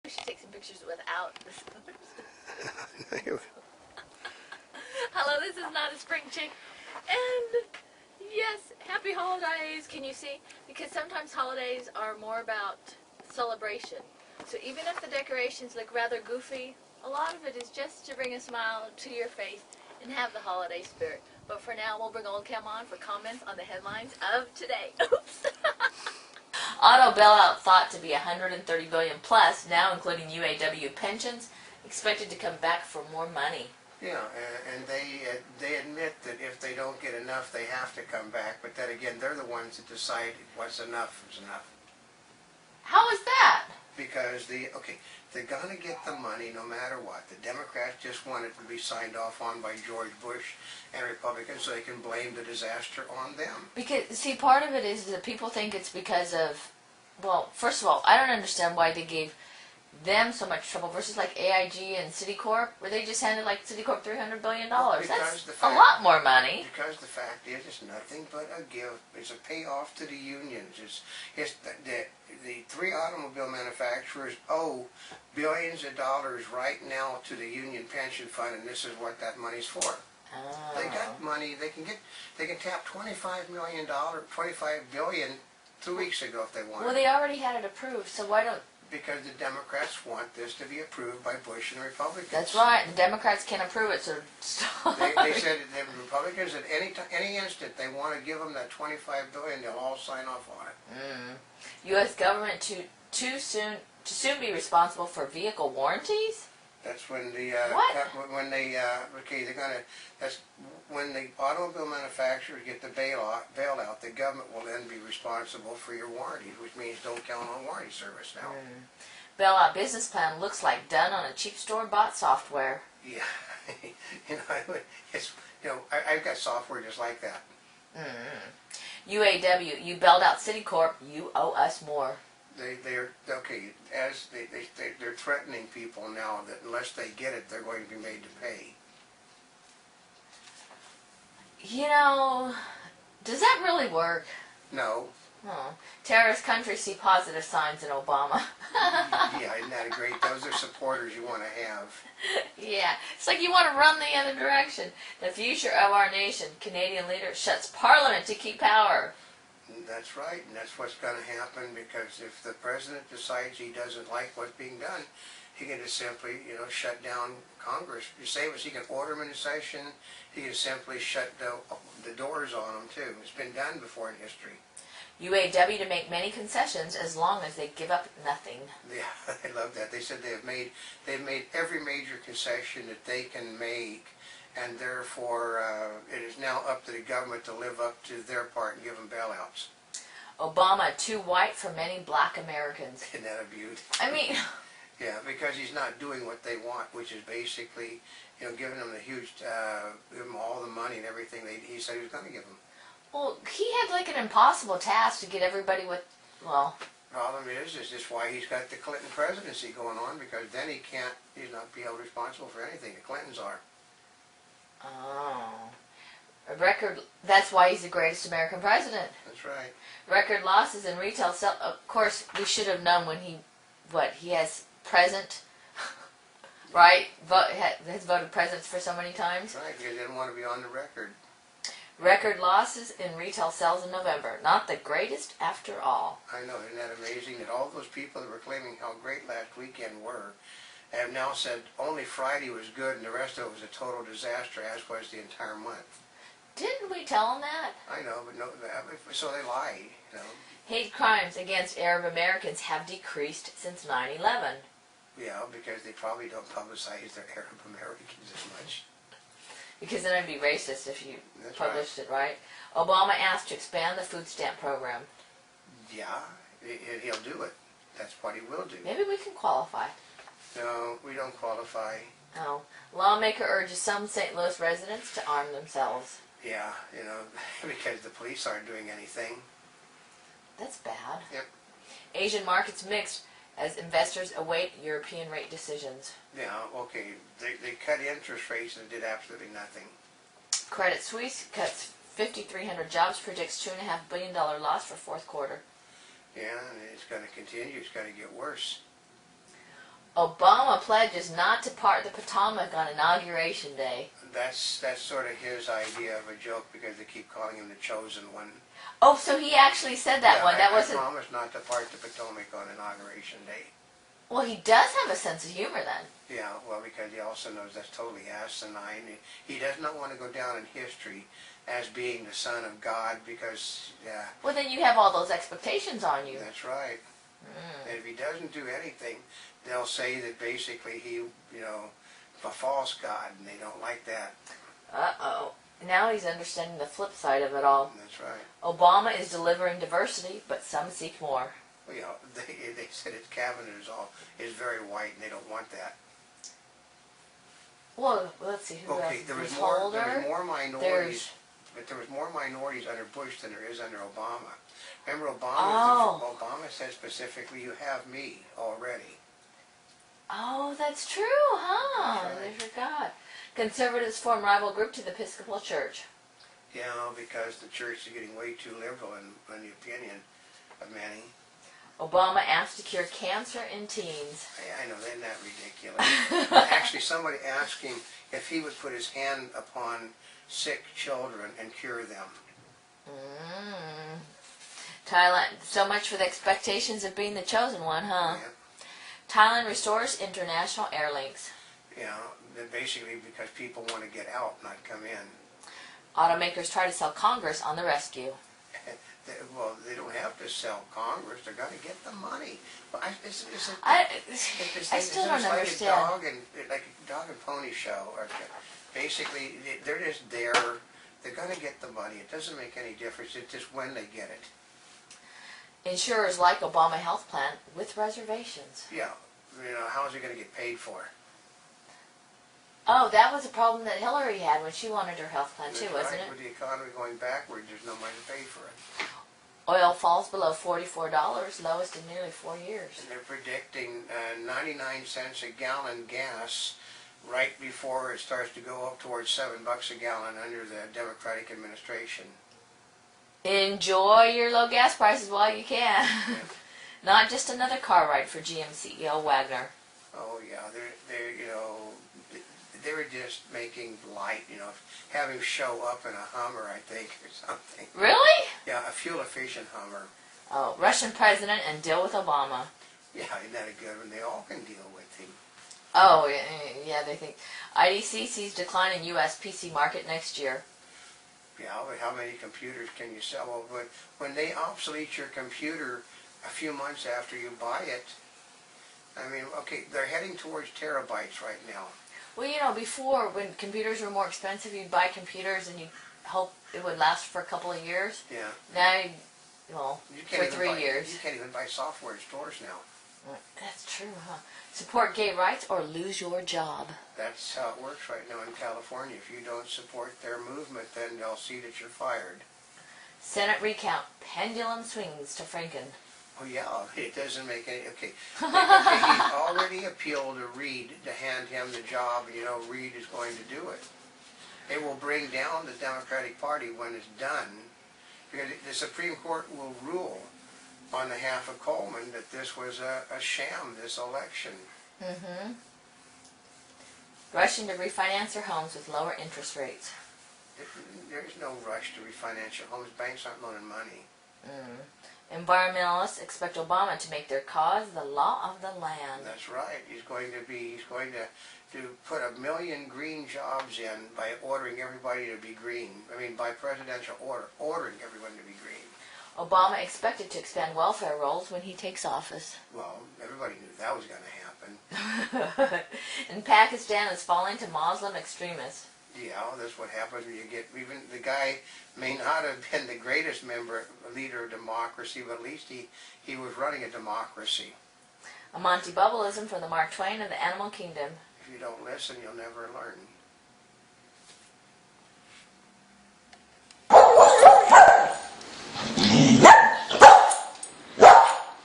We should take some pictures without this other stuff. Hello, this is not a spring chick. And yes, happy holidays. Can you see? Because sometimes holidays are more about celebration. So even if the decorations look rather goofy, a lot of it is just to bring a smile to your face and have the holiday spirit. But for now, we'll bring Oldecam on for comments on the headlines of today. Oops. Auto bailout thought to be $130 billion plus, now including UAW pensions, expected to come back for more money. Yeah, and they admit that if they don't get enough, they have to come back. But then again, they're the ones that decide what's enough is enough. How is that? Because they're gonna get the money no matter what. The Democrats just want it to be signed off on by George Bush and Republicans, so they can blame the disaster on them. Because see, part of it is that people think it's because of. Well, first of all, I don't understand why they gave them so much trouble versus like AIG and Citicorp, where they just handed like Citicorp $300 billion. That's a lot more money. Because the fact is, it's nothing but a give. It's a payoff to the unions. It's the three automobile manufacturers owe billions of dollars right now to the union pension fund, and this is what that money's for. Oh. They got money. They can tap $25 billion 2 weeks ago if they want. Well, they already had it approved, so why don't? Because the Democrats want this to be approved by Bush and the Republicans. That's right. The Democrats can't approve it, so they said that the Republicans at any instant they want to give them that $25 billion, they'll all sign off on it. U.S. government to soon be responsible for vehicle warranties. That's when the that's when the automobile manufacturers get the bailout. The government will then be responsible for your warranties, which means don't count on warranty service now. Bailout business plan looks like done on a cheap store-bought software. Yeah, I've got software just like that. UAW, you bailed out Citicorp, you owe us more. They're threatening people now that unless they get it, they're going to be made to pay. You know, does that really work? No. Oh. Terrorist countries see positive signs in Obama. Yeah, isn't that great? Those are supporters you want to have. Yeah, it's like you want to run the other direction. The future of our nation, Canadian leader shuts Parliament to keep power. That's right, and that's what's going to happen, because if the president decides he doesn't like what's being done, he can just simply, shut down Congress. You say he can order them into session, he can simply shut the doors on them too. It's been done before in history. UAW to make many concessions as long as they give up nothing. Yeah, I love that. They said they've made every major concession that they can make, and therefore it is now up to the government to live up to their part and give them bailouts. Obama, too white for many black Americans. Isn't that a beauty? I mean... Yeah, because he's not doing what they want, which is basically, giving them the huge, give them all the money and everything he said he was going to give them. Well, he had like an impossible task to get everybody with, well... Problem is just why he's got the Clinton presidency going on, because then he's not be held responsible for anything. The Clintons are. Oh. That's why he's the greatest American president. That's right. Record losses in retail sales. Of course, we should have known when he has present, right? Has voted presidents for so many times. Right, because he didn't want to be on the record. Record losses in retail sales in November. Not the greatest after all. I know, isn't that amazing that all those people that were claiming how great last weekend were have now said only Friday was good and the rest of it was a total disaster, as was the entire month. Didn't we tell them that? I know, but no, so they lied, Hate crimes against Arab Americans have decreased since 9/11. Yeah, because they probably don't publicize their Arab Americans as much. Because then it'd be racist if you That's published right. it, right? Obama asked to expand the food stamp program. Yeah, he'll do it. That's what he will do. Maybe we can qualify. No, we don't qualify. Oh. Lawmaker urges some St. Louis residents to arm themselves. Yeah, because the police aren't doing anything. That's bad. Yep. Asian markets mixed as investors await European rate decisions. Yeah, okay. They cut interest rates and did absolutely nothing. Credit Suisse cuts 5,300 jobs, predicts $2.5 billion loss for fourth quarter. Yeah, and it's going to continue. It's going to get worse. Obama pledges not to part the Potomac on Inauguration Day. That's sort of his idea of a joke because they keep calling him the chosen one. Oh, so he actually said that Yeah, one. That I wasn't. promise not to part the Potomac on Inauguration Day. Well, he does have a sense of humor then. Yeah, well, because he also knows that's totally asinine. He does not want to go down in history as being the son of God because, yeah. Well, then you have all those expectations on you. That's right. And if he doesn't do anything, they'll say that basically he, a false God, and they don't like that. Uh-oh. Now he's understanding the flip side of it all. That's right. Obama is delivering diversity, but some seek more. Well, they said his cabinet is very white, and they don't want that. Well, let's see who Okay, else. there was Holder. more minorities, but there was more minorities under Bush than there is under Obama. Remember, Obama said specifically, "You have me already." Oh, that's true, huh? That's right. I forgot. Conservatives form rival group to the Episcopal Church. Yeah, because the church is getting way too liberal in the opinion of many. Obama asked to cure cancer in teens. I know, isn't that ridiculous? Actually, somebody asked him if he would put his hand upon sick children and cure them. Thailand, so much for the expectations of being the chosen one, huh? Yeah. Thailand restores international air links. Yeah, basically because people want to get out, not come in. Automakers try to sell Congress on the rescue. Well, they don't have to sell Congress. They're going to get the money. Well, I still don't understand. Like a dog and pony show. Basically, they're just there. They're going to get the money. It doesn't make any difference. It's just when they get it. Insurers like Obama health plan with reservations. Yeah. How is he going to get paid for? Oh, that was a problem that Hillary had when she wanted her health plan too, That's wasn't right. it? With the economy going backwards, there's no money to pay for it. Oil falls below $44, lowest in nearly 4 years. And they're predicting 99 cents a gallon gas right before it starts to go up towards $7 a gallon under the Democratic administration. Enjoy your low gas prices while you can. Yeah. Not just another car ride for GM CEO Wagner. Oh yeah, they were just making light, have him show up in a Hummer, I think, or something. Really? Yeah, a fuel-efficient Hummer. Oh, Russian president and deal with Obama. Yeah, isn't that a good one? They all can deal with him. Oh, yeah, they think. IDC sees decline in U.S. PC market next year. Yeah, but how many computers can you sell? Well, when they obsolete your computer a few months after you buy it, I mean, okay, they're heading towards terabytes right now. Well, before, when computers were more expensive, you'd buy computers and you'd hope it would last for a couple of years. Yeah. Now, for 3 years. You can't even buy software in stores now. That's true, huh? Support gay rights or lose your job. That's how it works right now in California. If you don't support their movement, then they'll see that you're fired. Senate recount. Pendulum swings to Franken. Oh yeah, it doesn't make any, okay, he's already appealed to Reid to hand him the job, Reid is going to do it. It will bring down the Democratic Party when it's done, because the Supreme Court will rule on behalf of Coleman that this was a sham, this election. Rushing to refinance their homes with lower interest rates. There's no rush to refinance your homes. Banks aren't loaning money. Environmentalists expect Obama to make their cause the law of the land. That's right. He's going to put 1 million green jobs in by ordering everybody to be green. I mean, by presidential order, ordering everyone to be green. Obama expected to expand welfare rolls when he takes office. Well, everybody knew that was going to happen. And Pakistan is falling to Muslim extremists. Yeah, that's what happens when you get, even the guy may not have been the greatest leader of democracy, but at least he was running a democracy. A Monty Bubbleism from the Mark Twain of the Animal Kingdom. If you don't listen, you'll never learn.